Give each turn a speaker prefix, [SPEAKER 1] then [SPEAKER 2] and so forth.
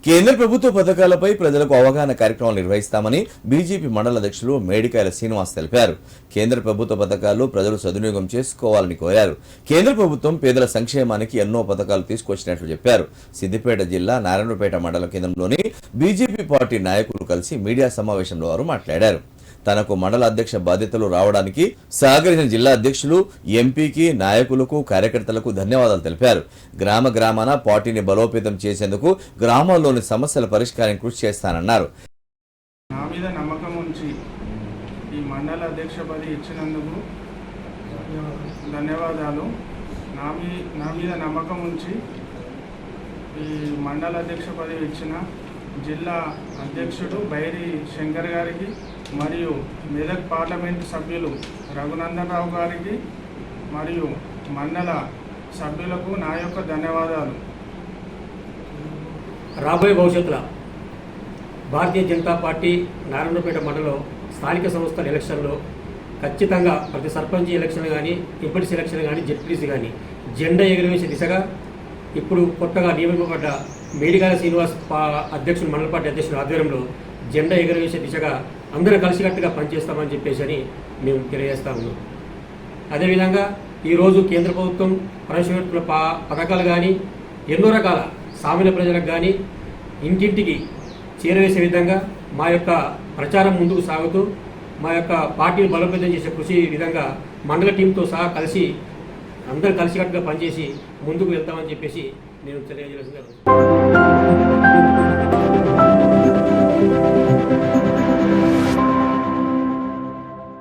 [SPEAKER 1] కేంద్ర ప్రభుత్వ పథకాలపై ప్రజలకు అవగాహన కార్యక్రమాలు నిర్వహిస్తామని బీజేపీ మండల అధ్యక్షులు మేడికాయల శ్రీనివాస్ తెలిపారు. కేంద్ర ప్రభుత్వ పథకాలు ప్రజలు సద్వినియోగం చేసుకోవాలని కోరారు. కేంద్ర ప్రభుత్వం పేదల సంక్షేమానికి ఎన్నో పథకాలు తీసుకొచ్చినట్లు చెప్పారు. సిద్దిపేట జిల్లా నారాయణపేట మండల కేంద్రంలోని బీజేపీ పార్టీ నాయకులు కలిసి మీడియా సమావేశంలో వారు మాట్లాడారు. తనకు మండల అధ్యక్ష బాధ్యతలు రావడానికి సహకరించిన జిల్లా అధ్యక్షులు, ఎంపీకి, నాయకులకు, కార్యకర్తలకు ధన్యవాదాలు తెలిపారు. గ్రామాన పార్టీని బలోపేతం చేసేందుకు గ్రామాల్లోని సమస్యల పరిష్కారం కృషి చేస్తానన్నారు.
[SPEAKER 2] నా మీద నమ్మకం ఉంచి ఈ మండల అధ్యక్ష పదవి ఇచ్చినందుకు ధన్యవాదాలు. నా మీద నమ్మకం ఉంచి ఈ మండల అధ్యక్ష పదవి ఇచ్చిన జిల్లా అధ్యక్షుడు బైరి శంకర్ గారికి మరియు మెదక్ పార్లమెంటు సభ్యులు రఘునందన్ రావు గారికి మరియు మండల సభ్యులకు నా యొక్క ధన్యవాదాలు.
[SPEAKER 3] రాబోయే భవిష్యత్తులో భారతీయ జనతా పార్టీ నారాయణపేట మండలం స్థానిక సంస్థల ఎలక్షన్లో ఖచ్చితంగా ప్రతి సర్పంచ్ ఎలక్షన్ కానీ, ఎంపీటీసీ ఎలక్షన్ కానీ, జెడ్పీటీసీ కానీ జెండా ఎగురవేసే దిశగా ఇప్పుడు కొత్తగా నియమింపబడ్డ మేడికాయల శ్రీనివాస్ అధ్యక్షుడు, మండల పార్టీ అధ్యక్షుడు ఆధ్వర్యంలో జెండా ఎగురవేసే దిశగా అందరూ కలిసికట్టుగా పనిచేస్తామని చెప్పేసి మేము తెలియజేస్తా ఉన్నాం. అదేవిధంగా ఈరోజు కేంద్ర ప్రభుత్వం ప్రవేశపెట్టిన పథకాలు కానీ, ఎన్నో రకాల సామాన్య ప్రజలకు కానీ ఇంటింటికి చేరవేసే విధంగా మా యొక్క ప్రచారం ముందుకు సాగుతూ మా యొక్క పార్టీని బలోపేతం చేసే కృషి విధంగా మండల టీంతో సహా కలిసి అందరూ కలిసికట్టుగా పనిచేసి ముందుకు వెళ్తామని చెప్పేసి నేను తెలియజేస్తున్నాను.